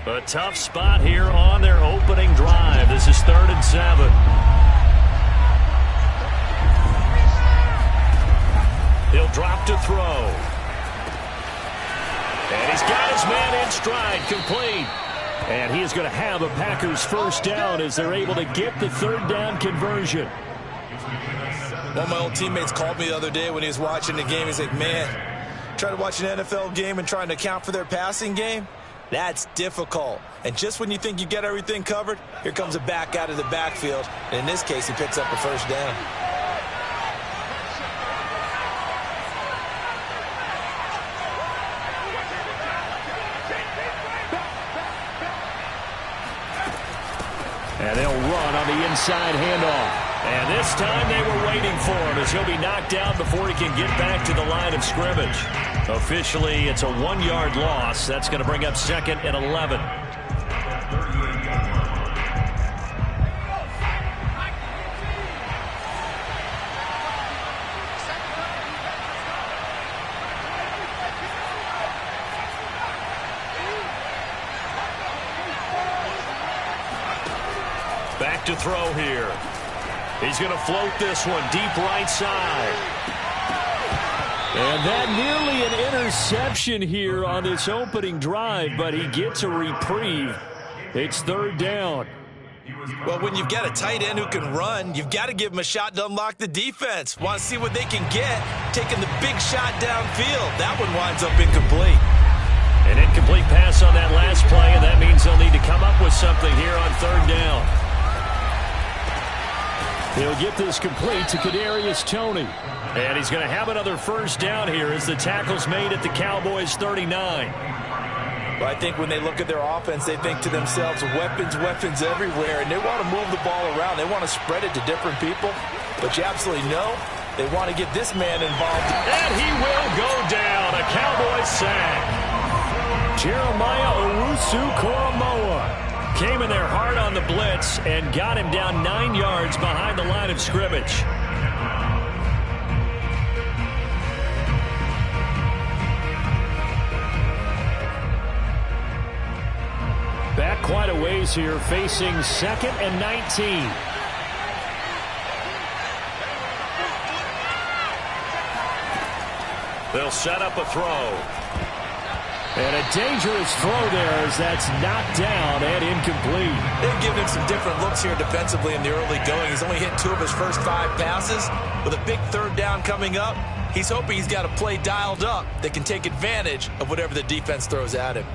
A tough spot here on their opening drive. This is 3rd and 7. He'll drop to throw. And he's got his man in stride, complete. And he is going to have a Packers first down as they're able to get the 3rd down conversion. One of my old teammates called me the other day when he was watching the game. He's like, man, trying to watch an NFL game and trying to account for their passing game, that's difficult. And just when you think you get everything covered, here comes a back out of the backfield. And in this case, he picks up a first down. And they'll run on the inside handoff. And this time they were waiting for him as he'll be knocked down before he can get back to the line of scrimmage. Officially, it's a 1-yard loss. That's going to bring up 2nd and 11. Back to throw here. He's going to float this one deep right side. And that nearly an interception here on this opening drive, but he gets a reprieve. It's 3rd down. Well, when you've got a tight end who can run, you've got to give him a shot to unlock the defense. Want to see what they can get, taking the big shot downfield. That one winds up incomplete. An incomplete pass on that last play, and that means they'll need to come up with something here on 3rd down. He'll get this complete to Kadarius Toney. And he's going to have another first down here as the tackle's made at the Cowboys' 39. Well, I think when they look at their offense, they think to themselves, weapons, weapons everywhere, and they want to move the ball around. They want to spread it to different people, but you absolutely know they want to get this man involved. And he will go down. A Cowboys sack. Jeremiah Owusu-Koramoah came in there hard on the blitz and got him down 9 yards behind the line of scrimmage. Back quite a ways here, facing 2nd and 19. They'll set up a throw. And a dangerous throw there as that's knocked down and incomplete. They've given him some different looks here defensively in the early going. He's only hit 2 of his first 5 passes. With a big 3rd down coming up, he's hoping he's got a play dialed up that can take advantage of whatever the defense throws at him.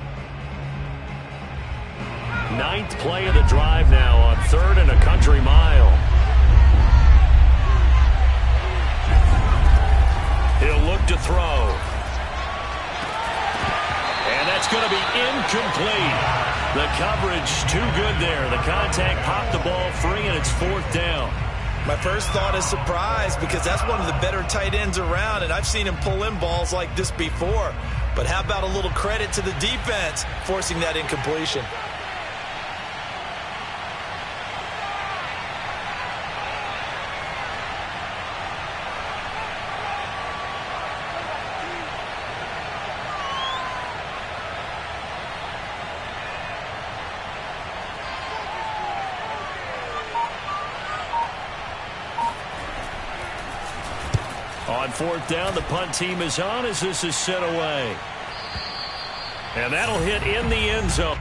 9th play of the drive now on 3rd and a country mile. He'll look to throw. And that's going to be incomplete. The coverage too good there. The contact popped the ball free, and it's 4th down. My first thought is surprise because that's one of the better tight ends around, and I've seen him pull in balls like this before. But how about a little credit to the defense forcing that incompletion? On 4th down, the punt team is on as this is sent away. And that'll hit in the end zone.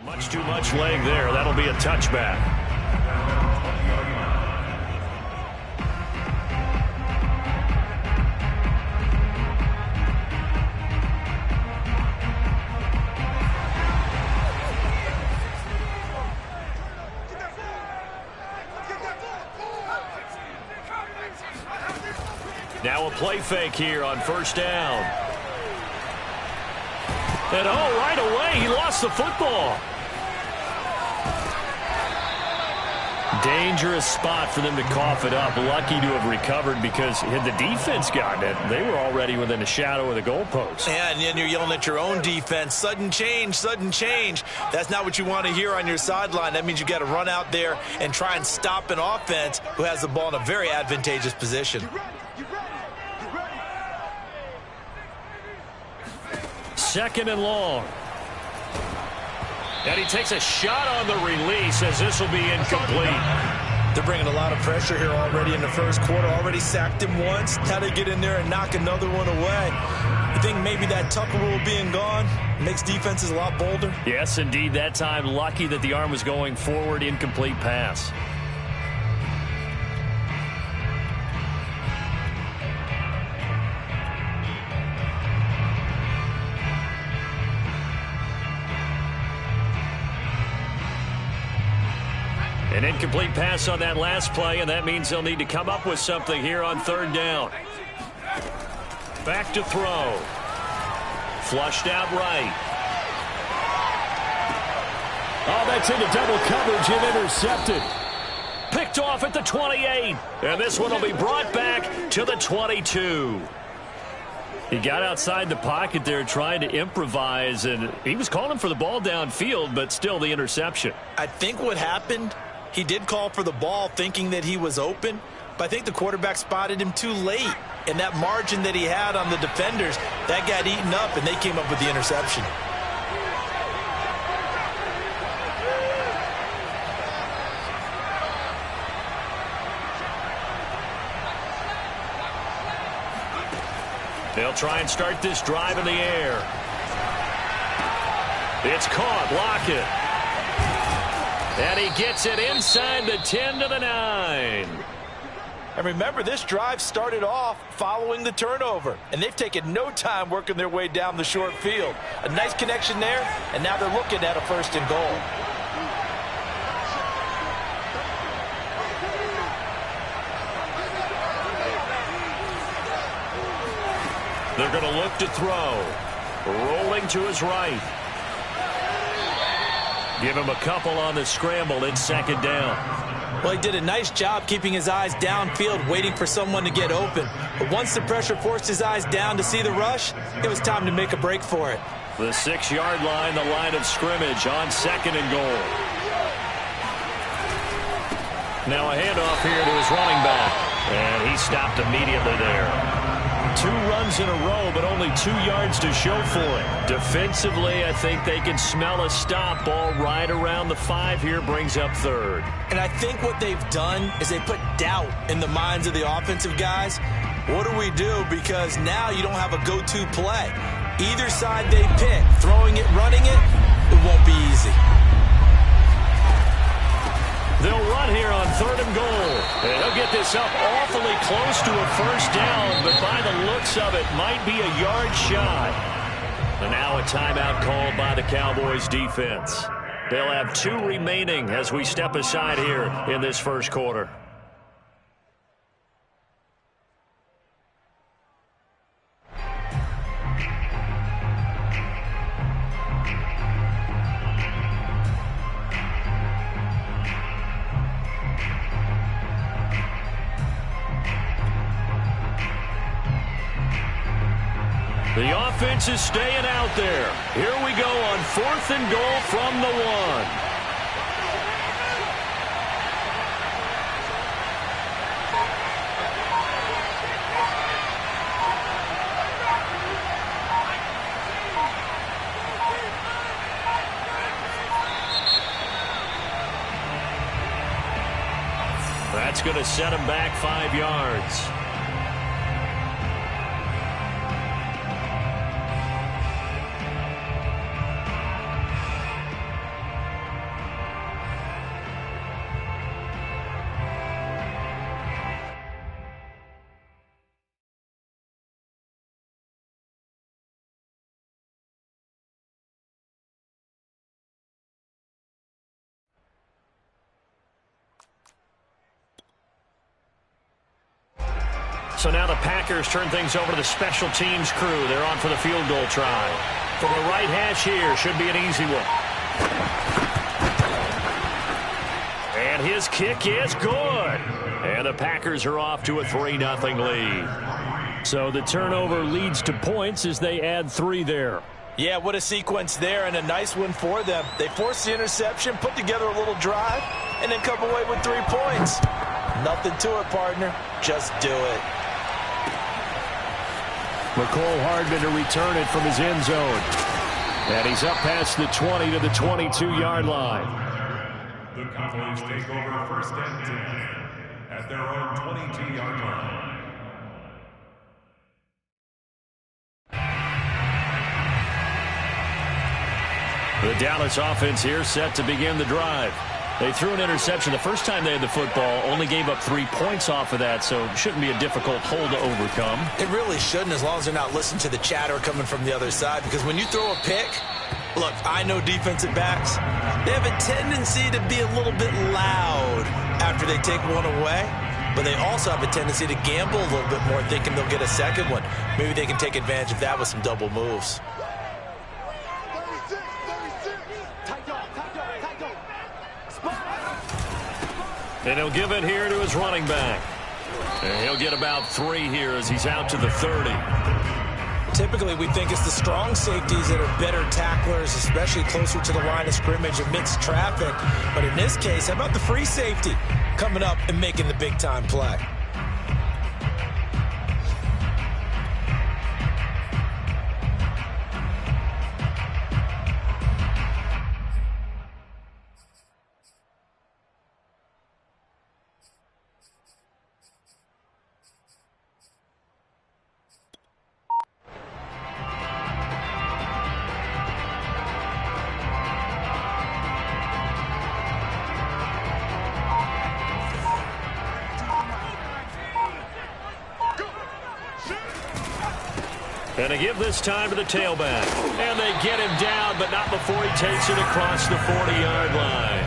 Much too much leg there. That'll be a touchback. Now a play fake here on 1st down. And right away he lost the football. Dangerous spot for them to cough it up. Lucky to have recovered because had the defense gotten it, they were already within a shadow of the goalpost. Yeah, and then you're yelling at your own defense. Sudden change, sudden change. That's not what you want to hear on your sideline. That means you got to run out there and try and stop an offense who has the ball in a very advantageous position. Second and long. And he takes a shot on the release as this will be incomplete. They're bringing a lot of pressure here already in the first quarter. Already sacked him once. Now they get in there and knock another one away. You think maybe that Tucker rule being gone makes defenses a lot bolder? Yes, indeed. That time, lucky that the arm was going forward. Incomplete pass. An incomplete pass on that last play, and that means they'll need to come up with something here on third down. Back to throw. Flushed out right. Oh, that's into double coverage and intercepted. Picked off at the 28. And this one will be brought back to the 22. He got outside the pocket there trying to improvise, and he was calling for the ball downfield, but still the interception. I think what happened, he did call for the ball thinking that he was open, but I think the quarterback spotted him too late. And that margin that he had on the defenders, that got eaten up, and they came up with the interception. They'll try and start this drive in the air. It's caught. Lockett. And he gets it inside the 10 to the 9. And remember, this drive started off following the turnover, and they've taken no time working their way down the short field. A nice connection there, and now they're looking at a first and goal. They're going to look to throw. Rolling to his right. Give him a couple on the scramble. It's second down. Well, he did a nice job keeping his eyes downfield, waiting for someone to get open. But once the pressure forced his eyes down to see the rush, it was time to make a break for it. The 6-yard line, the line of scrimmage on second and goal. Now a handoff here to his running back. And he stopped immediately there. 2 runs in a row, but only 2 yards to show for it. Defensively, I think they can smell a stop. Ball right around the 5 here, brings up third. And I think what they've done is they put doubt in the minds of the offensive guys. What do we do? Because now you don't have a go-to play. Either side they pick, throwing it, running it, it won't be easy. They'll run here on third and goal. And he'll get this up awfully close to a first down, but by the looks of it, might be a yard shy. And now a timeout called by the Cowboys defense. They'll have 2 remaining as we step aside here in this first quarter. The offense is staying out there. Here we go on 4th and goal from the 1. That's going to set him back 5 yards. So now the Packers turn things over to the special teams crew. They're on for the field goal try. From the right hash here, should be an easy one. And And his kick is good. And the Packers are off to a 3-0 lead. So the turnover leads to points as they add 3 there. Yeah, what a sequence there, and a nice one for them. They forced the interception, put together a little drive, and then come away with 3 points. Nothing to it, partner. Just do it. McCole Hardman to return it from his end zone. And he's up past the 20 to the 22-yard line. The Cowboys take over first and 10 at their own 22-yard line. The Dallas offense here set to begin the drive. They threw an interception the first time they had the football, only gave up 3 points off of that, so it shouldn't be a difficult hole to overcome. It really shouldn't, as long as they're not listening to the chatter coming from the other side, because when you throw a pick, look, I know defensive backs, they have a tendency to be a little bit loud after they take one away, but they also have a tendency to gamble a little bit more, thinking they'll get a second one. Maybe they can take advantage of that with some double moves. And he'll give it here to his running back. And he'll get about 3 here as he's out to the 30. Typically, we think it's the strong safeties that are better tacklers, especially closer to the line of scrimmage amidst traffic. But in this case, how about the free safety coming up and making the big-time play? And they give this time to the tailback. And they get him down, but not before he takes it across the 40-yard line.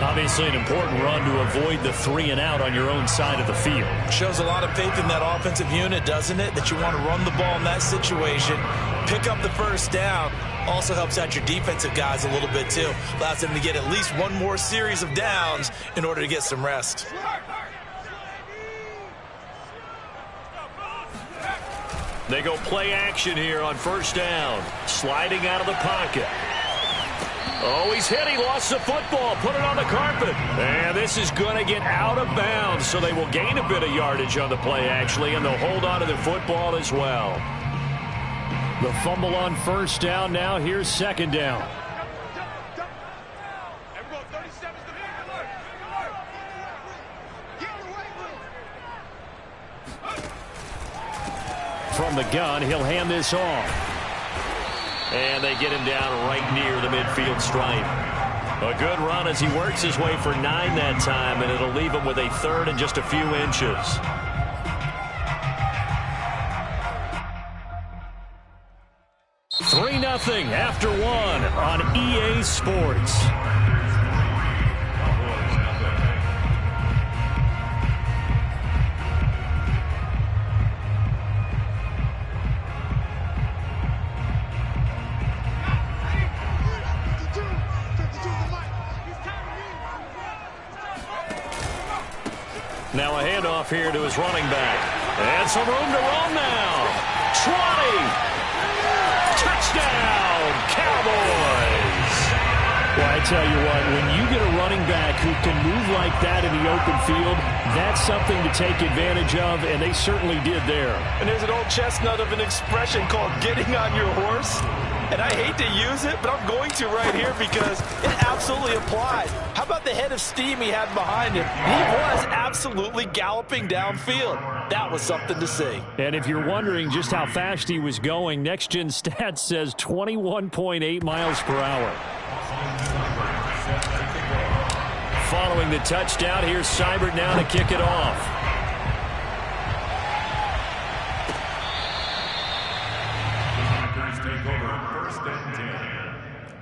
Obviously an important run to avoid the 3-and-out on your own side of the field. Shows a lot of faith in that offensive unit, doesn't it? That you want to run the ball in that situation, pick up the first down. Also helps out your defensive guys a little bit, too. Allows them to get at least one more series of downs in order to get some rest. They go play action here on first down. Sliding out of the pocket. Oh, he's hit. He lost the football. Put it on the carpet. And this is going to get out of bounds, so they will gain a bit of yardage on the play, actually, and they'll hold on to the football as well. The fumble on first down. Now here's second down. From the gun, he'll hand this off. And they get him down right near the midfield stripe. A good run as he works his way for 9 that time, and it'll leave him with a third and just a few inches. Three 0 after 1 on EA Sports. Now a handoff here to his running back. And some room to run now. 20. Touchdown, Cowboys. Well, I tell you what, when you get a running back who can move like that in the open field, that's something to take advantage of, and they certainly did there. And there's an old chestnut of an expression called getting on your horse. And I hate to use it, but I'm going to right here because it absolutely applies. How about the head of steam he had behind him? He was absolutely galloping downfield. That was something to see. And if you're wondering just how fast he was going, Next Gen Stats says 21.8 miles per hour. Following the touchdown, here's Seibert now to kick it off. Take over first and 10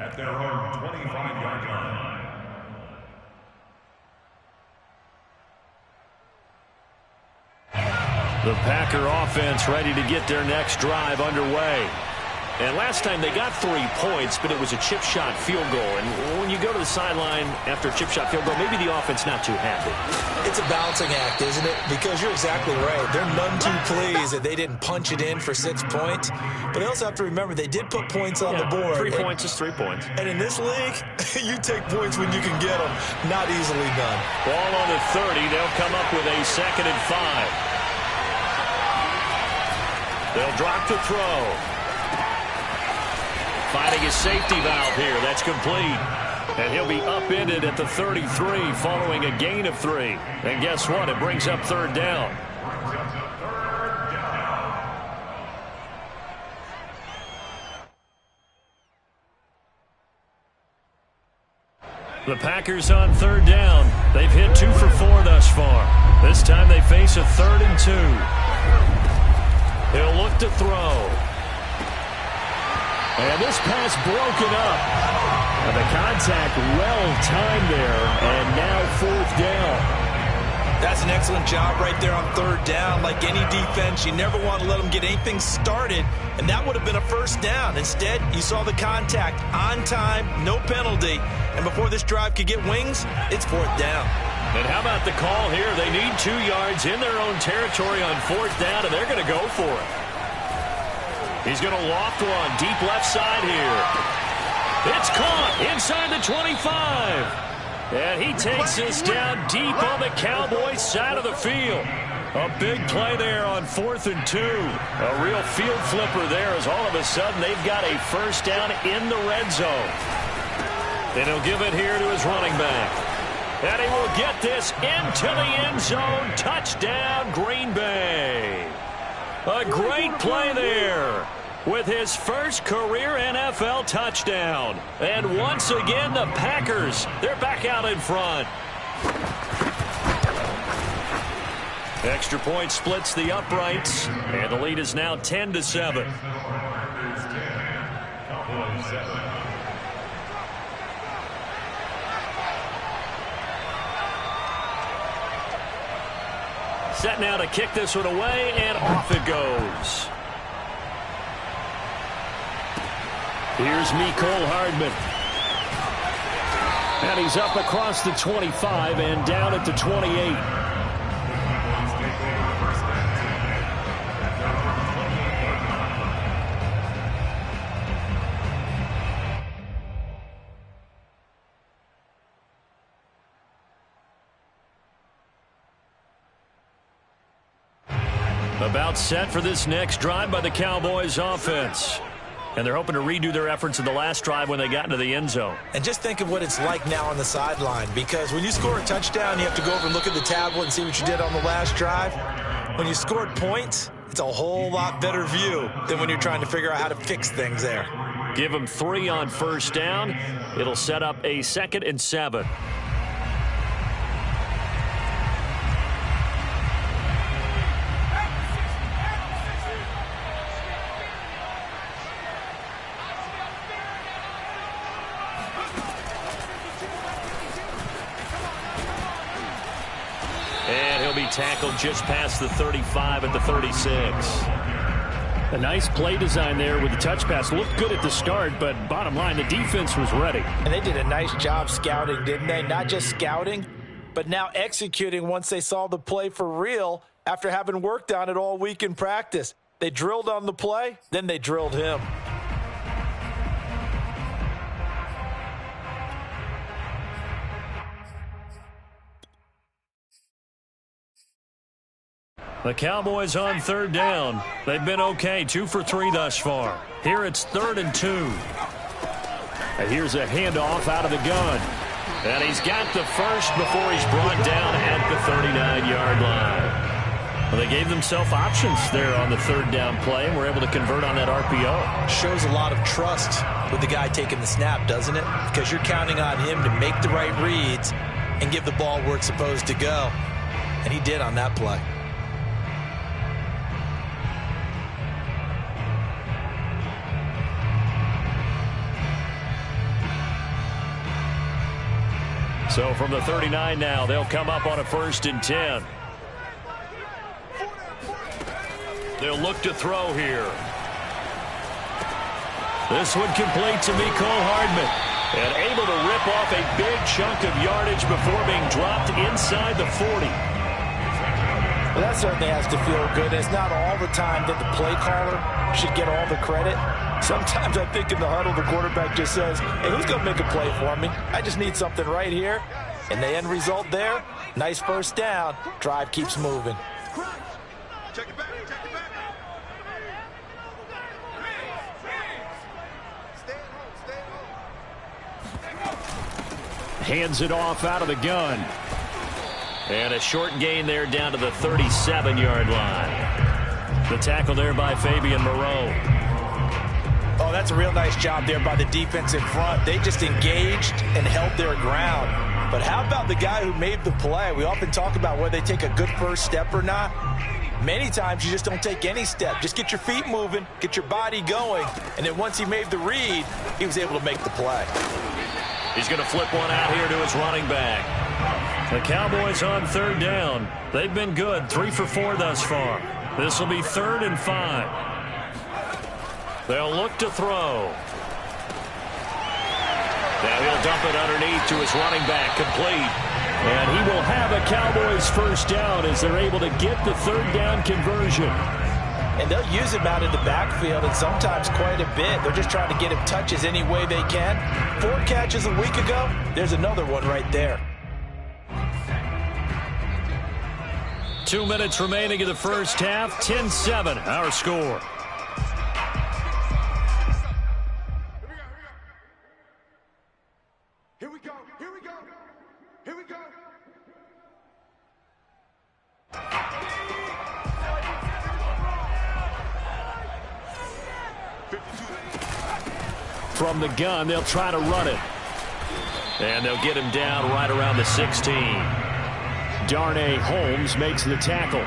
at their own 25-yard line. The Packer offense ready to get their next drive underway. And last time they got 3 points, but it was a chip shot field goal. And when you go to the sideline after a chip shot field goal, maybe the offense not too happy. It's a balancing act, isn't it? Because you're exactly right. They're none too pleased that they didn't punch it in for 6 points. But they also have to remember they did put points on the board. 3 points is 3 points. And in this league, you take points when you can get them. Not easily done. Ball on the 30. They'll come up with a 2nd and 5. They'll drop to throw. Finding his safety valve here. That's complete. And he'll be upended at the 33 following a gain of 3. And guess what? It brings up 3rd down. The Packers on 3rd down. They've hit 2 for 4 thus far. This time they face a 3rd and 2. He'll look to throw. And this pass broken up. And the contact well timed there. And now 4th down. That's an excellent job right there on 3rd down. Like any defense, you never want to let them get anything started. And that would have been a 1st down. Instead, you saw the contact on time, no penalty. And before this drive could get wings, it's 4th down. And how about the call here? They need 2 yards in their own territory on 4th down, and they're going to go for it. He's going to loft one deep left side here. It's caught inside the 25. And he takes this down deep on the Cowboys side of the field. A big play there on 4th and 2. A real field flipper there as all of a sudden they've got a 1st down in the red zone. And he'll give it here to his running back. And he will get this into the end zone. Touchdown, Green Bay. A great play there with his first career NFL touchdown. And once again, the Packers, they're back out in front. Extra point splits the uprights, and the lead is now 10-7. Set now to kick this one away, and off it goes. Here's Mecole Hardman. And he's up across the 25 and down at the 28. About set for this next drive by the Cowboys offense. And they're hoping to redo their efforts in the last drive when they got into the end zone. And just think of what it's like now on the sideline, because when you score a touchdown, you have to go over and look at the tablet and see what you did on the last drive. When you scored points, it's a whole lot better view than when you're trying to figure out how to fix things there. Give them 3 on 1st down. It'll set up a 2nd and 7. Tackled just past the 35 at the 36. A nice play design there with the touch pass. Looked good at the start, but bottom line, the defense was ready. And they did a nice job scouting, didn't they? Not just scouting, but now executing once they saw the play for real after having worked on it all week in practice. They drilled on the play, then they drilled him. The Cowboys on 3rd down. They've been okay, 2 for 3 thus far. Here it's 3rd and 2. And here's a handoff out of the gun. And he's got the first before he's brought down at the 39-yard line. Well, they gave themselves options there on the 3rd down play and were able to convert on that RPO. Shows a lot of trust with the guy taking the snap, doesn't it? Because you're counting on him to make the right reads and give the ball where it's supposed to go. And he did on that play. So from the 39 now, they'll come up on a 1st and 10. They'll look to throw here. This one complete to Mecole Hardman. And able to rip off a big chunk of yardage before being dropped inside the 40. Well, that certainly has to feel good. It's not all the time that the play caller should get all the credit. Sometimes I think in the huddle, the quarterback just says, hey, who's going to make a play for me? I just need something right here. And the end result there, nice first down. Drive keeps moving. Check it back. Check it back. Hands it off out of the gun. And a short gain there down to the 37-yard line. The tackle there by Fabian Moreau. Oh, that's a real nice job there by the defense in front. They just engaged and held their ground. But how about the guy who made the play? We often talk about whether they take a good first step or not. Many times you just don't take any step. Just get your feet moving, get your body going. And then once he made the read, he was able to make the play. He's going to flip one out here to his running back. The Cowboys on third down. They've been good, 3 for 4 thus far. This will be 3rd and 5. They'll look to throw. Now he'll dump it underneath to his running back, complete. And he will have a Cowboys first down as they're able to get the third down conversion. And they'll use him out in the backfield, and sometimes quite a bit. They're just trying to get him touches any way they can. 4 catches a week ago, there's another one right there. 2 minutes remaining in the first half, 10-7, our score. Here we go. Here we go. Here we go. From the gun, they'll try to run it. And they'll get him down right around the 16. Darnay Holmes makes the tackle.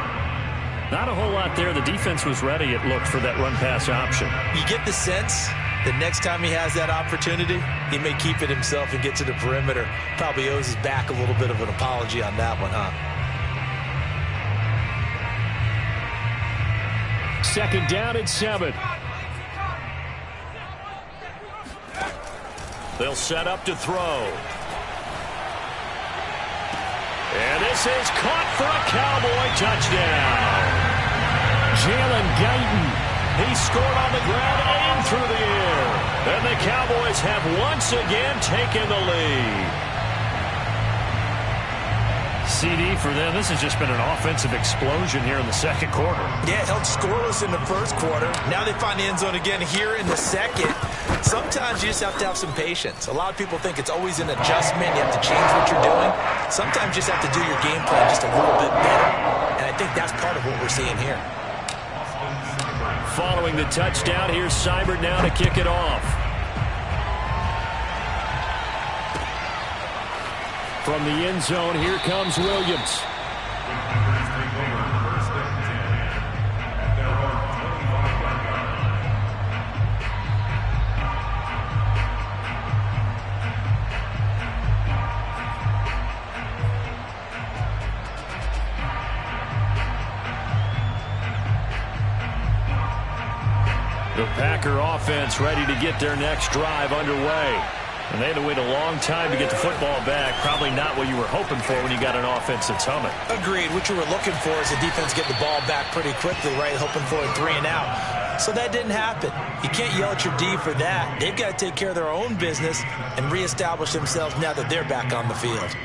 Not a whole lot there. The defense was ready, it looked, for that run-pass option. You get the sense that next time he has that opportunity, he may keep it himself and get to the perimeter. Probably owes his back a little bit of an apology on that one, huh? Second down at 7. They'll set up to throw. And this is caught for a Cowboy touchdown. Jalen Guyton. He scored on the ground and through the air. And the Cowboys have once again taken the lead. CD for them. This has just been an offensive explosion here in the second quarter. Yeah, held scoreless in the first quarter. Now they find the end zone again here in the second. Sometimes you just have to have some patience. A lot of people think it's always an adjustment. You have to change what you're doing. Sometimes you just have to do your game plan just a little bit better. And I think that's part of what we're seeing here. Following the touchdown, here's Seibert now to kick it off. From the end zone, here comes Williams. The Packer offense ready to get their next drive underway. And they had to wait a long time to get the football back. Probably not what you were hoping for when you got an offense that's humming. Agreed. What you were looking for is the defense get the ball back pretty quickly, right? Hoping for a 3 and out. So that didn't happen. You can't yell at your D for that. They've got to take care of their own business and reestablish themselves now that they're back on the field.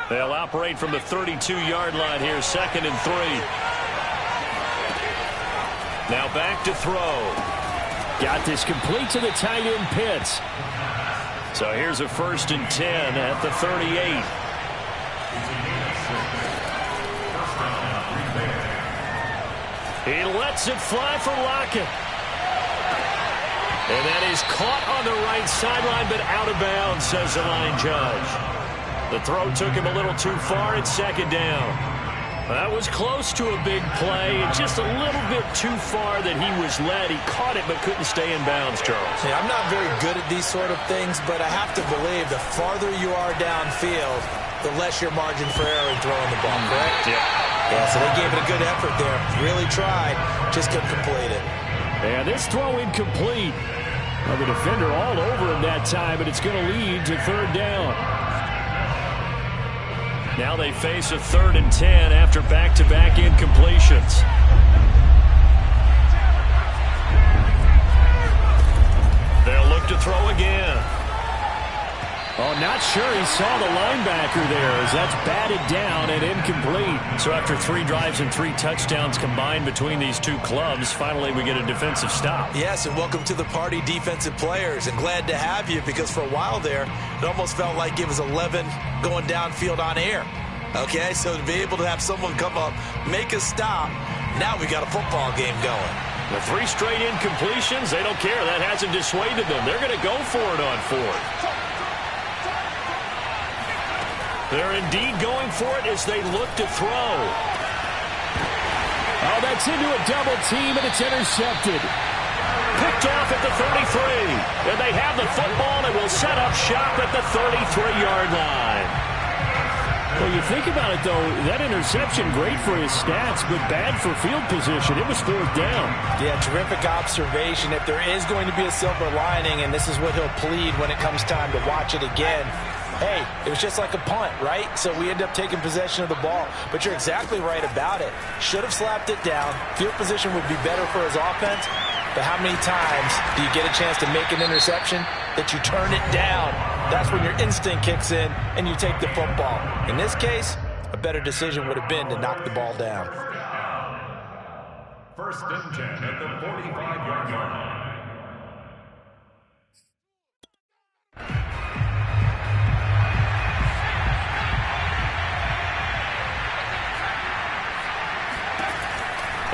They'll operate from the 32-yard line here, 2nd and 3. Now back to throw. Got this complete to the tight end Pitts. So here's a 1st and 10 at the 38. He lets it fly for Lockett. And that is caught on the right sideline, but out of bounds, says the line judge. The throw took him a little too far. It's 2nd down. That was close to a big play, and just a little bit too far that he was led. He caught it but couldn't stay in bounds, Charles. Yeah, I'm not very good at these sort of things, but I have to believe the farther you are downfield, the less your margin for error in throwing the ball, correct? Yeah, so they gave it a good effort there. Really tried, just couldn't complete it. And this throw incomplete. Well, the defender all over him that time, but it's going to lead to third down. Now they face a 3rd and 10 after back-to-back incompletions. They'll look to throw again. Oh, not sure he saw the linebacker there as that's batted down and incomplete. So after 3 drives and 3 touchdowns combined between these two clubs, finally we get a defensive stop. Yes, and welcome to the party, defensive players. And glad to have you because for a while there, it almost felt like it was 11 going downfield on air. Okay, so to be able to have someone come up, make a stop, now we got a football game going. The 3 straight incompletions, they don't care. That hasn't dissuaded them. They're going to go for it on 4th. They're indeed going for it as they look to throw. Oh, that's into a double team, and it's intercepted. Picked off at the 33. And they have the football and will set up shop at the 33-yard line. Well, you think about it, though, that interception, great for his stats, but bad for field position. It was 4th down. Yeah, terrific observation. If there is going to be a silver lining, and this is what he'll plead when it comes time to watch it again, hey, it was just like a punt, right? So we end up taking possession of the ball. But you're exactly right about it. Should have slapped it down. Field position would be better for his offense. But how many times do you get a chance to make an interception that you turn it down? That's when your instinct kicks in and you take the football. In this case, a better decision would have been to knock the ball down. 1st and 10 at the 45-yard line.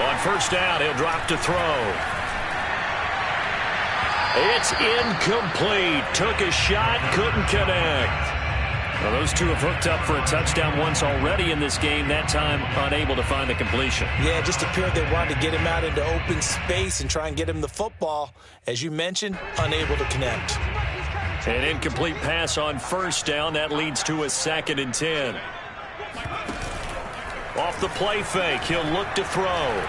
On 1st down, he'll drop to throw. It's incomplete. Took a shot, couldn't connect. Well, those two have hooked up for a touchdown once already in this game, that time unable to find the completion. Yeah, it just appeared they wanted to get him out into open space and try and get him the football. As you mentioned, unable to connect. An incomplete pass on 1st down. That leads to a 2nd and 10. Off the play fake, he'll look to throw.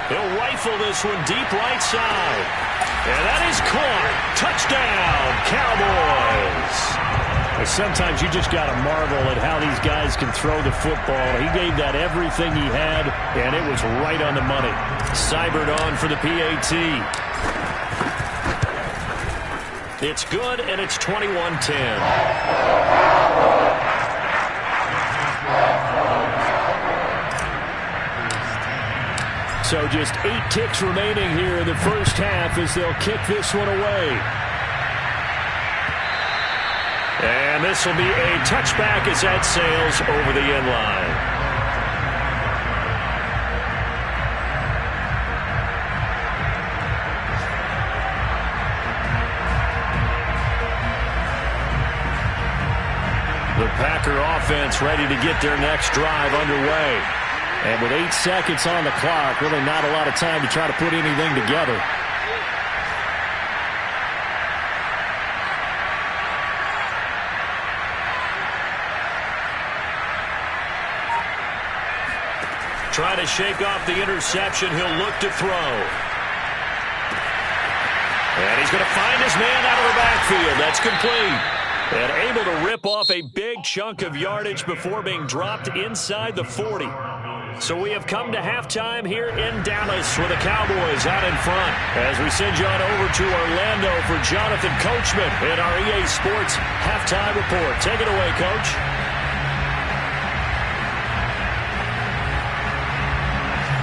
He'll rifle this one deep right side. And that is caught. Touchdown, Cowboys. Sometimes you just got to marvel at how these guys can throw the football. He gave that everything he had, and it was right on the money. Cybert on for the PAT. It's good, and it's 21-10. So just 8 ticks remaining here in the 1st half as they'll kick this one away. And this will be a touchback as that sails over the end line. The Packer offense ready to get their next drive underway. And with 8 seconds on the clock, really not a lot of time to try to put anything together. Trying to shake off the interception. He'll look to throw. And he's going to find his man out of the backfield. That's complete. And able to rip off a big chunk of yardage before being dropped inside the 40. So we have come to halftime here in Dallas with the Cowboys out in front. As we send you on over to Orlando for Jonathan Coachman in our EA Sports Halftime Report. Take it away, Coach.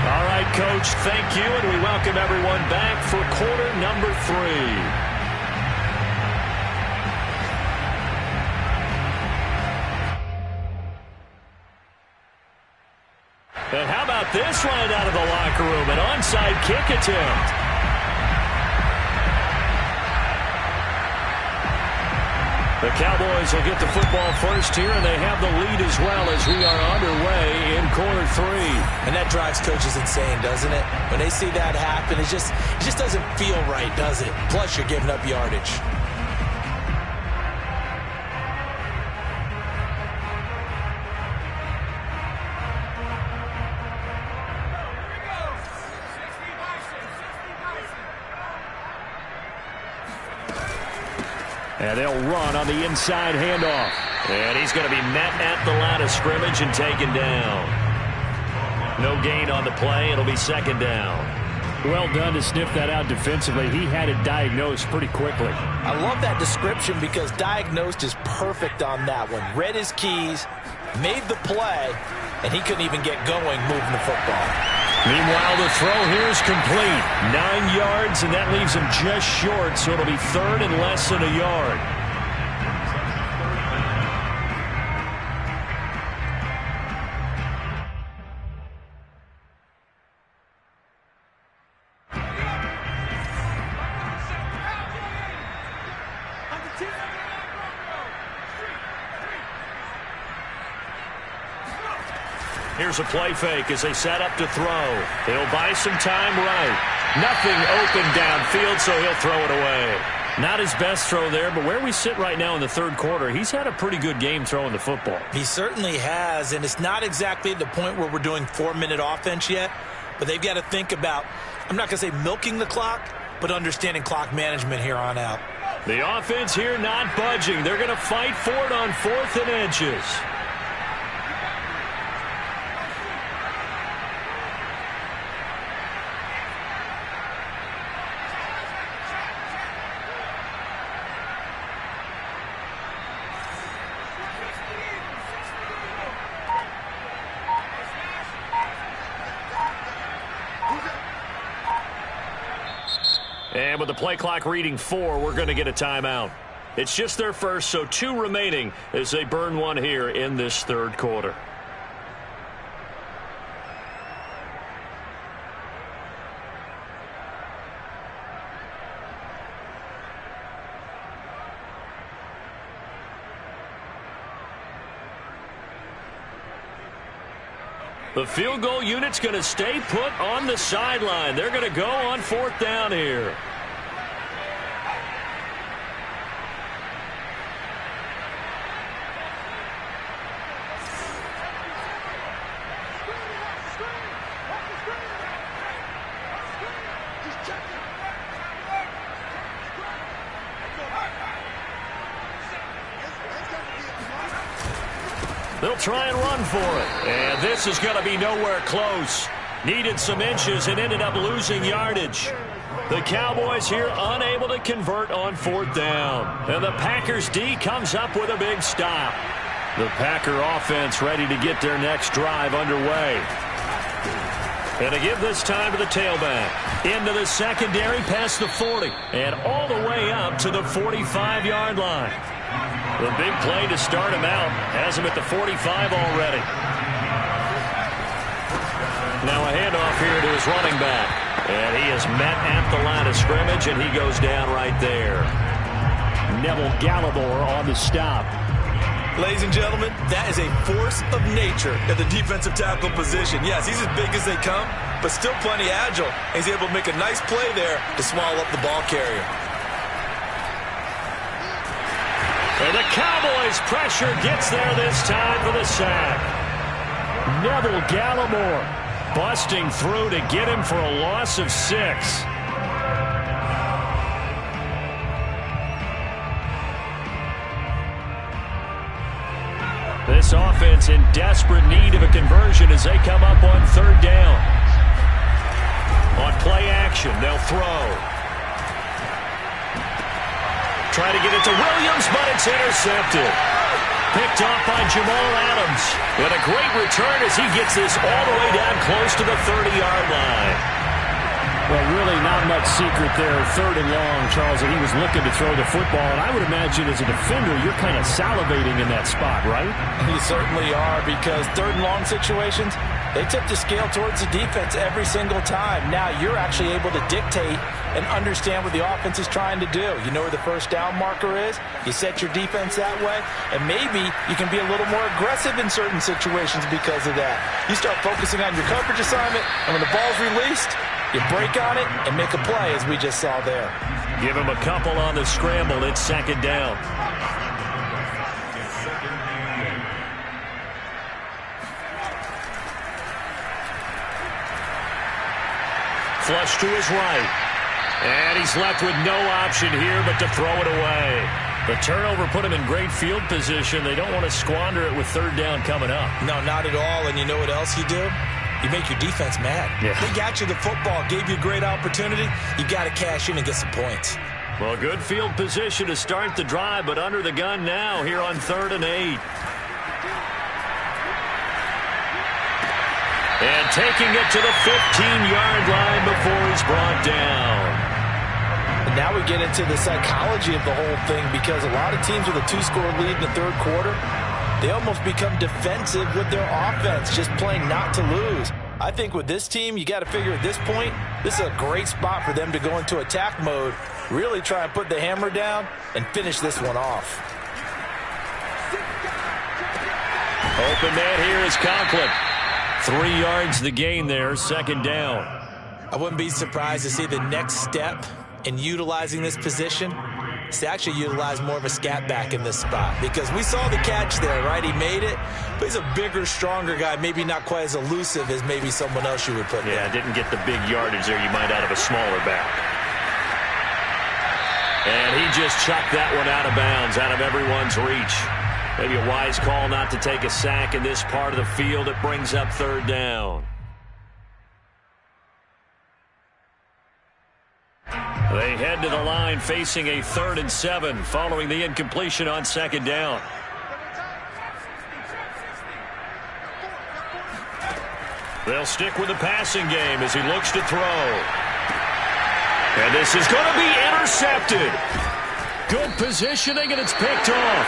All right, Coach, thank you, and we welcome everyone back for quarter number 3. And how about this line out of the locker room? An onside kick attempt. The Cowboys will get the football first here, and they have the lead as well as we are underway in quarter 3. And that drives coaches insane, doesn't it? When they see that happen, it just doesn't feel right, does it? Plus, you're giving up yardage. And they'll run on the inside handoff. And he's going to be met at the line of scrimmage and taken down. No gain on the play. It'll be second down. Well done to sniff that out defensively. He had it diagnosed pretty quickly. I love that description because diagnosed is perfect on that one. Read his keys, made the play, and he couldn't even get going moving the football. Meanwhile, the throw here is complete. 9 yards, and that leaves him just short, so it'll be third and less than a yard. Here's a play fake as they set up to throw. He'll buy some time right. Nothing open downfield, so he'll throw it away. Not his best throw there, but where we sit right now in the third quarter, he's had a pretty good game throwing the football. He certainly has, and it's not exactly at the point where we're doing 4-minute offense yet, but they've got to think about, I'm not going to say milking the clock, but understanding clock management here on out. The offense here not budging. They're going to fight for it on 4th and inches. And with the play clock reading 4, we're going to get a timeout. It's just their first, so 2 remaining as they burn one here in this third quarter. The field goal unit's going to stay put on the sideline. They're going to go on 4th down here. They'll try and run for it. And this is going to be nowhere close. Needed some inches and ended up losing yardage. The Cowboys here unable to convert on 4th down. And the Packers D comes up with a big stop. The Packer offense ready to get their next drive underway. And to give this time to the tailback. Into the secondary past the 40. And all the way up to the 45-yard line. The big play to start him out has him at the 45 already. Now a handoff here to his running back. And he is met at the line of scrimmage, and he goes down right there. Neville Gallimore on the stop. Ladies and gentlemen, that is a force of nature at the defensive tackle position. Yes, he's as big as they come, but still plenty agile. He's able to make a nice play there to swallow up the ball carrier. And the Cowboys' pressure gets there this time for the sack. Neville Gallimore busting through to get him for a loss of 6. This offense in desperate need of a conversion as they come up on 3rd down. On play action, they'll throw. Try to get it to Williams, but it's intercepted. Picked off by Jamal Adams. And a great return as he gets this all the way down close to the 30-yard line. Well, really not much secret there. 3rd and long, Charles, and he was looking to throw the football. And I would imagine as a defender, you're kind of salivating in that spot, right? You certainly are, because 3rd and long situations, They tipped the scale towards the defense every single time. Now you're actually able to dictate and understand what the offense is trying to do. You know where the first down marker is. You set your defense that way, and maybe you can be a little more aggressive in certain situations because of that. You start focusing on your coverage assignment, and when the ball's released, you break on it and make a play, as we just saw there. Give him a couple on the scramble. It's second down. Flush to his right. And he's left with no option here but to throw it away. The turnover put him in great field position. They don't want to squander it with third down coming up. No, not at all. And you know what else you do? You make your defense mad. Yeah. They got you the football, gave you a great opportunity. You got to cash in and get some points. Well, good field position to start the drive, but under the gun now here on 3rd and 8. And taking it to the 15-yard line before he's brought down. And now we get into the psychology of the whole thing, because a lot of teams with a 2-score lead in the third quarter, they almost become defensive with their offense, just playing not to lose. I think with this team, you got to figure at this point, this is a great spot for them to go into attack mode, really try and put the hammer down and finish this one off. Open man here is Conklin. 3 yards the gain there, second down. I wouldn't be surprised to see the next step in utilizing this position is to actually utilize more of a scat back in this spot, because we saw the catch there, right? He made it, but he's a bigger, stronger guy, maybe not quite as elusive as maybe someone else you would put Yeah, there. didn't get the big yardage there you might out of a smaller back. And he just chucked that one out of bounds, out of everyone's reach. Maybe a wise call not to take a sack in this part of the field. It brings up third down. They head to the line facing a 3rd and 7 following the incompletion on second down. They'll stick with the passing game as he looks to throw. And this is going to be intercepted. Good positioning, and it's picked off.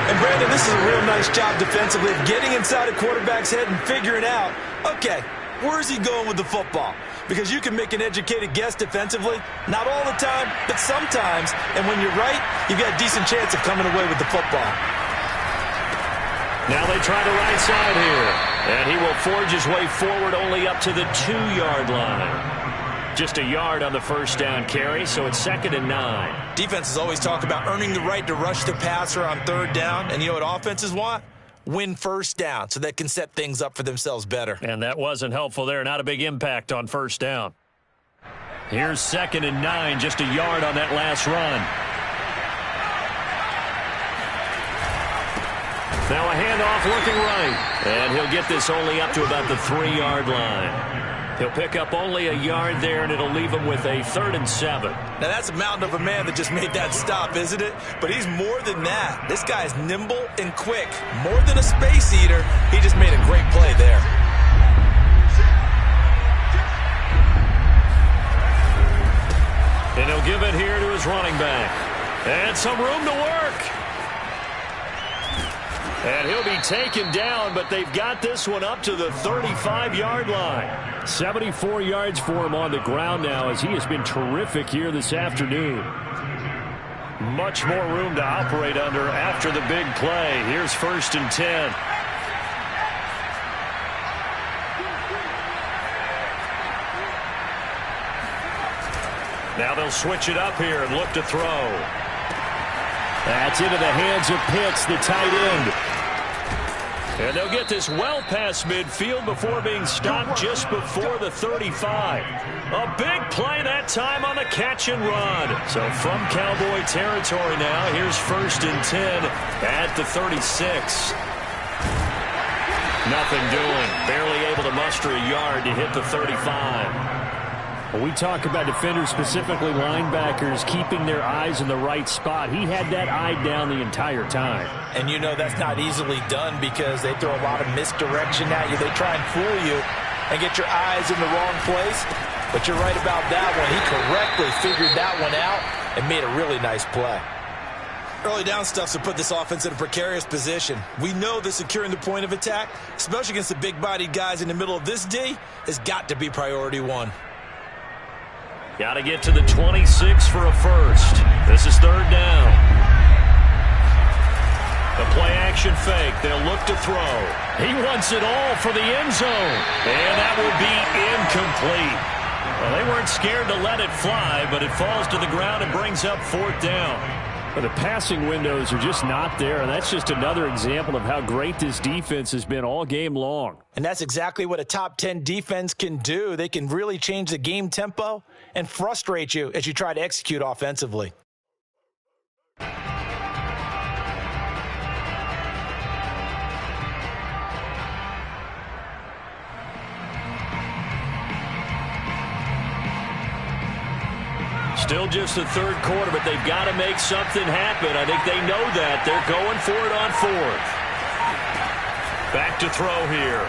And Brandon, this is a real nice job defensively of getting inside a quarterback's head and figuring out, okay, where's he going with the football? Because you can make an educated guess defensively, not all the time, but sometimes. And when you're right, you've got a decent chance of coming away with the football. Now they try the right side here. And he will forge his way forward only up to the 2-yard line. Just a yard on the first down carry, so it's 2nd and 9. Defenses always talk about earning the right to rush the passer on third down. And you know what offenses want? Win first down so they can set things up for themselves better. And that wasn't helpful there. Not a big impact on first down. Here's 2nd and 9, just a yard on that last run. Now a handoff looking right. And he'll get this only up to about the 3-yard line. He'll pick up only a yard there, and it'll leave him with a 3rd and 7. Now, that's a mountain of a man that just made that stop, isn't it? But he's more than that. This guy's nimble and quick. More than a space eater, he just made a great play there. And he'll give it here to his running back. And some room to work. And he'll be taken down, but they've got this one up to the 35-yard line. 74 yards for him on the ground now, as he has been terrific here this afternoon. Much more room to operate under after the big play. Here's 1st and 10. Now they'll switch it up here and look to throw. That's into the hands of Pitts, the tight end. And they'll get this well past midfield before being stopped just before the 35. A big play that time on the catch and run. So from Cowboy territory now, here's 1st and 10 at the 36. Nothing doing. Barely able to muster a yard to hit the 35. When we talk about defenders, specifically linebackers, keeping their eyes in the right spot, he had that eye down the entire time. And you know that's not easily done because they throw a lot of misdirection at you. They try and fool you and get your eyes in the wrong place. But you're right about that one. He correctly figured that one out and made a really nice play. Early down stuff to put this offense in a precarious position. We know that securing the point of attack, especially against the big-bodied guys in the middle of this D, has got to be priority one. Got to get to the 26 for a first. This is third down. The play-action fake. They'll look to throw. He wants it all for the end zone. And that will be incomplete. Well, they weren't scared to let it fly, but it falls to the ground and brings up fourth down. But the passing windows are just not there, and that's just another example of how great this defense has been all game long. And that's exactly what a top 10 defense can do. They can really change the game tempo and frustrate you as you try to execute offensively. Still just the third quarter, but they've got to make something happen. I think they know that. They're going for it on fourth. Back to throw here.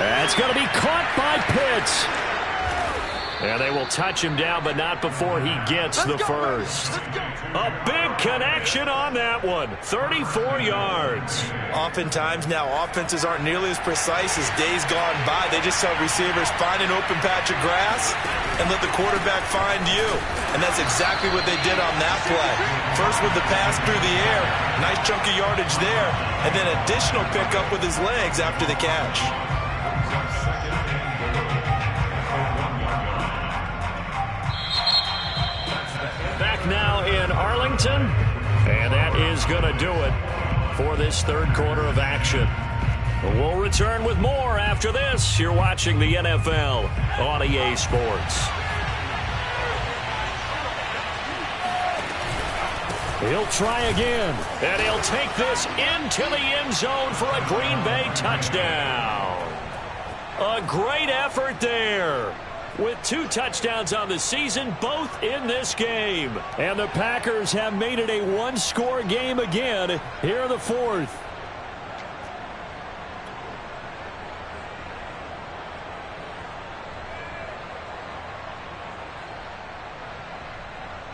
That's going to be caught by Pitts. And they will touch him down, but not before he gets the first. A big connection on that one. 34 yards. Oftentimes now, offenses aren't nearly as precise as days gone by. They just tell receivers, find an open patch of grass and let the quarterback find you. And that's exactly what they did on that play. First with the pass through the air, nice chunk of yardage there, and then additional pickup with his legs after the catch. Back now in Arlington, and that is going to do it for this third quarter of action. We'll return with more after this. You're watching the NFL on EA Sports. He'll try again, and he'll take this into the end zone for a Green Bay touchdown. A great effort there. With 2 touchdowns on the season, both in this game. And the Packers have made it a one-score game again here in the fourth.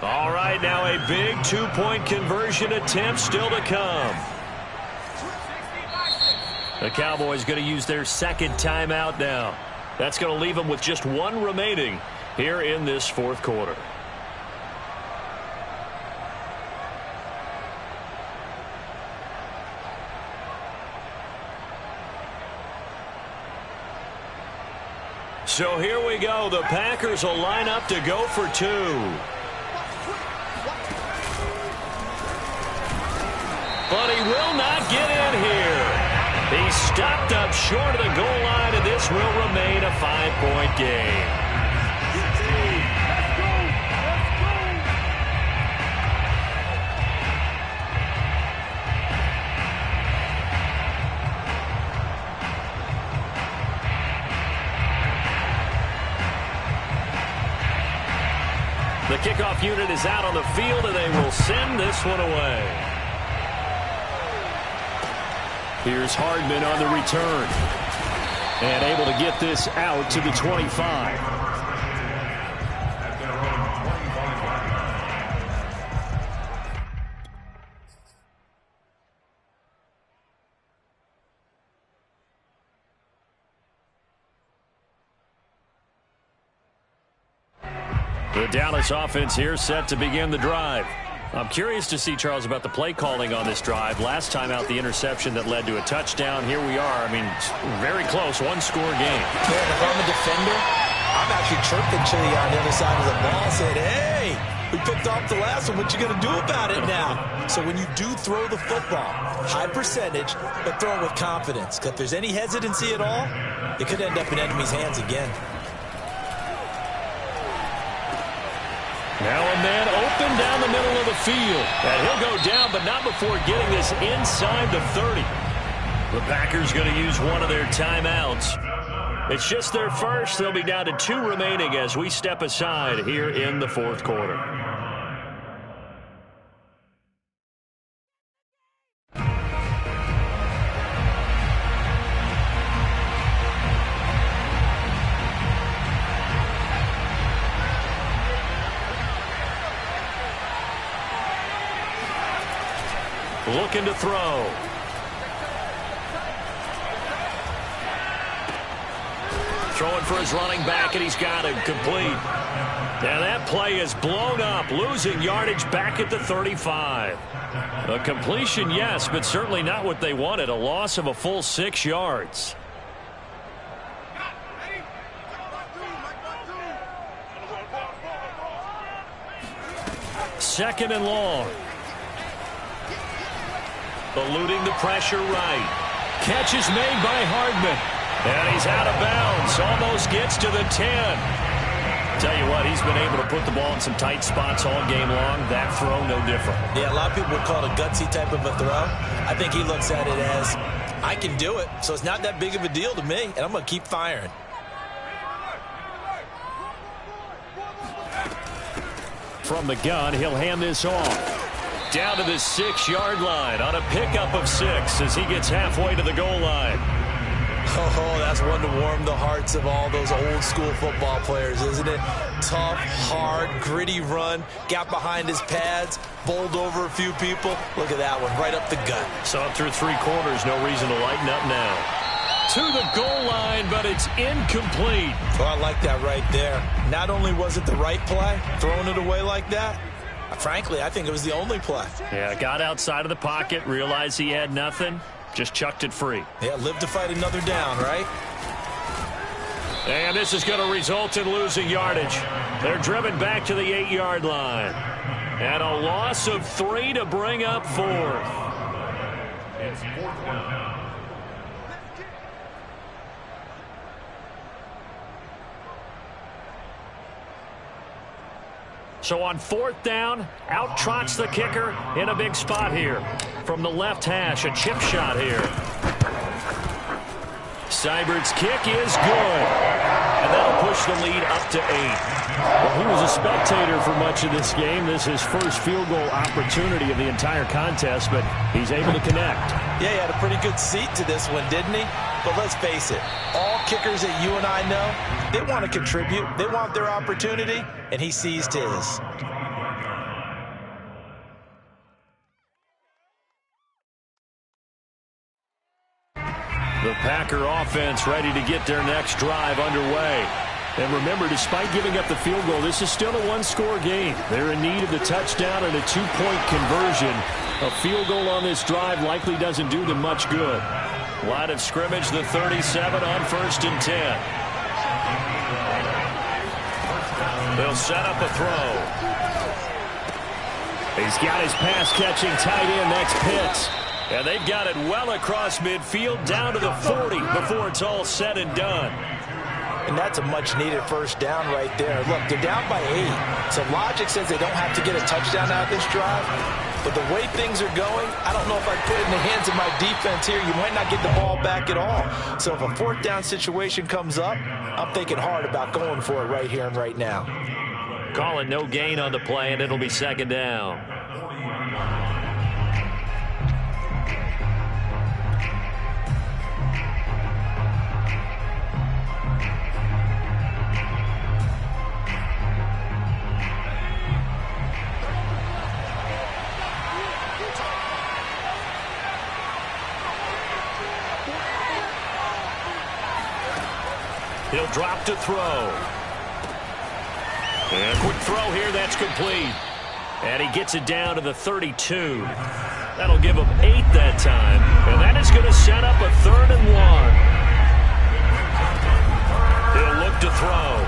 All right, now a big 2-point conversion attempt still to come. The Cowboys going to use their second timeout now. That's going to leave them with just 1 remaining here in this fourth quarter. So here we go. The Packers will line up to go for 2. But he will not get in here. He stopped up short of the goal line, and this will remain a 5-point game. The kickoff unit is out on the field, and they will send this one away. Here's Hardman on the return. And able to get this out to the 25. The Dallas offense here set to begin the drive. I'm curious to see, Charles, about the play calling on this drive. Last time out, the interception that led to a touchdown. Here we are. I mean, very close, 1-score game. Man, if I'm a defender, I'm actually chirping Chili on the other side of the ball, saying, hey, we picked off the last one. What you going to do about it now? So when you do throw the football, high percentage, but throw it with confidence. Because if there's any hesitancy at all, it could end up in enemy's hands again. Now a man open down the middle of the field. And he'll go down, but not before getting this inside the 30. The Packers going to use one of their timeouts. It's just their first. They'll be down to 2 remaining as we step aside here in the fourth quarter. looking to throw. Throwing for his running back, and he's got it complete. Now that play is blown up, losing yardage back at the 35. A completion, yes, but certainly not what they wanted. A loss of a full 6 yards. Second and long. Eluding the pressure right. Catch is made by Hardman. And he's out of bounds. Almost gets to the 10. Tell you what, he's been able to put the ball in some tight spots all game long. That throw, no different. Yeah, a lot of people would call it a gutsy type of a throw. I think he looks at it as, I can do it, so it's not that big of a deal to me, and I'm going to keep firing. From the gun, he'll hand this off. Down to the 6-yard line on a pickup of 6 as he gets halfway to the goal line. Oh, that's one to warm the hearts of all those old school football players, isn't it? Tough, hard, gritty run, got behind his pads, bowled over a few people. Look at that one, right up the gut. So through 3 quarters, no reason to lighten up now. To the goal line, but it's incomplete. Oh, I like that right there. Not only was it the right play, throwing it away like that, frankly, I think it was the only play. Yeah, got outside of the pocket, realized he had nothing. Just chucked it free. Yeah, live to fight another down, right? And this is going to result in losing yardage. They're driven back to the 8-yard line. And a loss of 3 to bring up 4th. It's 4th down. So on 4th down, out trots the kicker in a big spot here. From the left hash, a chip shot here. Seibert's kick is good. And that'll push the lead up to 8. Well, he was a spectator for much of this game. This is his first field goal opportunity of the entire contest, but he's able to connect. Yeah, he had a pretty good seat to this one, didn't he? But let's face it, all kickers that you and I know, they want to contribute. They want their opportunity, and he seized his. The Packer offense ready to get their next drive underway. And remember, despite giving up the field goal, this is still a 1-score game. They're in need of the touchdown and a 2-point conversion. A field goal on this drive likely doesn't do them much good. Line of scrimmage, the 37 on 1st and 10. They'll set up a throw. He's got his pass-catching tight end. That's Pitts. And they've got it well across midfield down to the 40 before it's all said and done. And that's a much-needed first down right there. Look, they're down by 8. So logic says they don't have to get a touchdown out of this drive. But the way things are going, I don't know if I'd put it in the hands of my defense here. You might not get the ball back at all. So if a 4th down situation comes up, I'm thinking hard about going for it right here and right now. Call it no gain on the play, and it'll be 2nd down. He'll drop to throw. And quick throw here, that's complete. And he gets it down to the 32. That'll give him 8 that time. And that is going to set up a 3rd and 1. He'll look to throw.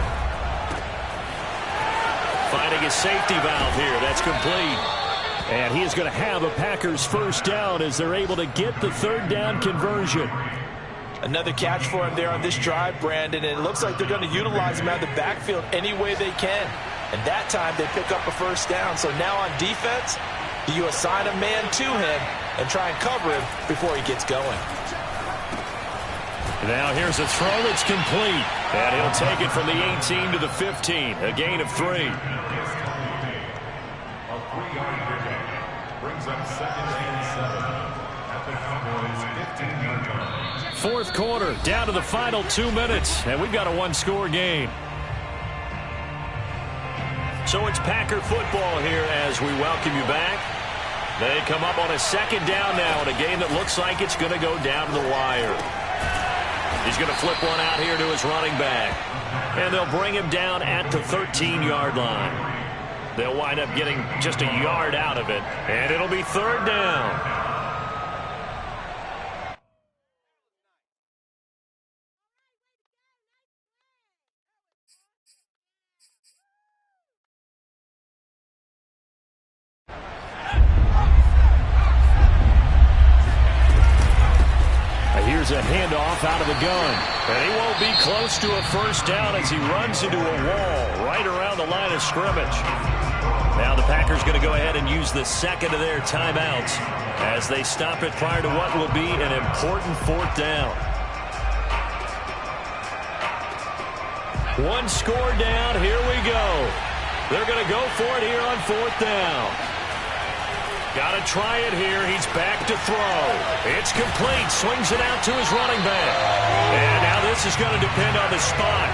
Finding a safety valve here, that's complete. And he is going to have a Packers first down as they're able to get the 3rd down conversion. Another catch for him there on this drive, Brandon, and it looks like they're going to utilize him out of the backfield any way they can. And that time they pick up a first down. So now on defense, do you assign a man to him and try and cover him before he gets going? Now here's a throw that's complete. And he'll take it from the 18 to the 15. A gain of 3. A 3-yard pickup brings up 2nd and 7 at the Cowboys' 15-yard line. 4th quarter, down to the final 2 minutes, and we've got a 1-score game. So it's Packer football here as we welcome you back. They come up on a second down now in a game that looks like it's going to go down to the wire. He's going to flip one out here to his running back. And they'll bring him down at the 13-yard line. They'll wind up getting just a yard out of it. And it'll be third down. Here's a handoff out of the gun. And he won't be close to a first down as he runs into a wall right around the line of scrimmage. Now the Packers going to go ahead and use the second of their timeouts as they stop it prior to what will be an important fourth down. One score down. Here we go. They're going to go for it here on fourth down. Got to try it here. He's back to throw. It's complete. Swings it out to his running back. And now this is going to depend on the spot.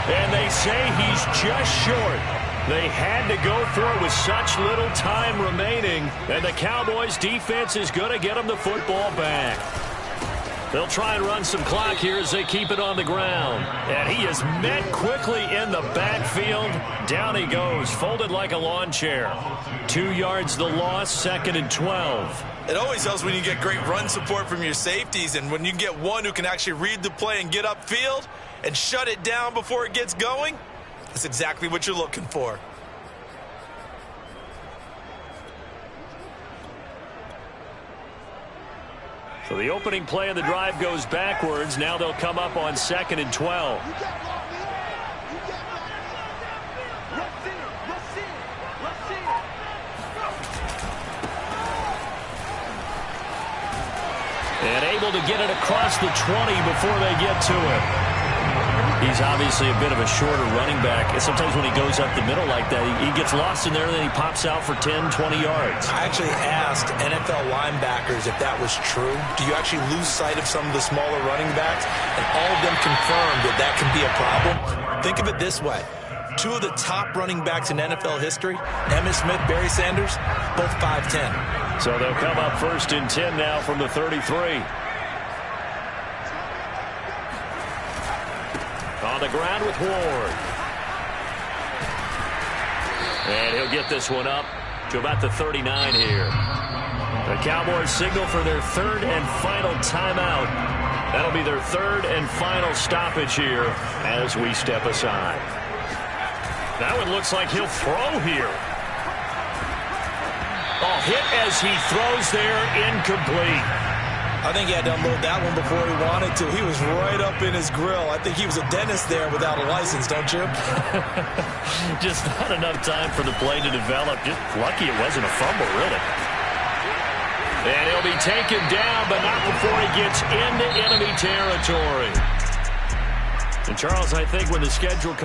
And they say he's just short. They had to go for it with such little time remaining. And the Cowboys defense is going to get him the football back. They'll try and run some clock here as they keep it on the ground. And he is met quickly in the backfield. Down he goes, folded like a lawn chair. 2 yards the loss, 2nd and 12. It always helps when you get great run support from your safeties, and when you get one who can actually read the play and get upfield and shut it down before it gets going, that's exactly what you're looking for. So the opening play of the drive goes backwards. Now they'll come up on 2nd and 12. And able to get it across the 20 before they get to it. He's obviously a bit of a shorter running back. Sometimes when he goes up the middle like that, he gets lost in there, and then he pops out for 10, 20 yards. I actually asked NFL linebackers if that was true. Do you actually lose sight of some of the smaller running backs? And all of them confirmed that that can be a problem. Think of it this way. 2 of the top running backs in NFL history, Emmitt Smith, Barry Sanders, both 5'10". So they'll come up 1st and 10 now from the 33. On the ground with Ward. And he'll get this one up to about the 39 here. The Cowboys signal for their 3rd and final timeout. That'll be their 3rd and final stoppage here as we step aside. That one looks like he'll throw here. Oh, hit as he throws there, incomplete. I think he had to unload that one before he wanted to. He was right up in his grill. I think he was a dentist there without a license, don't you? Just not enough time for the play to develop. Just lucky it wasn't a fumble, really. And he'll be taken down, but not before he gets into enemy territory. And, Charles, I think when the schedule comes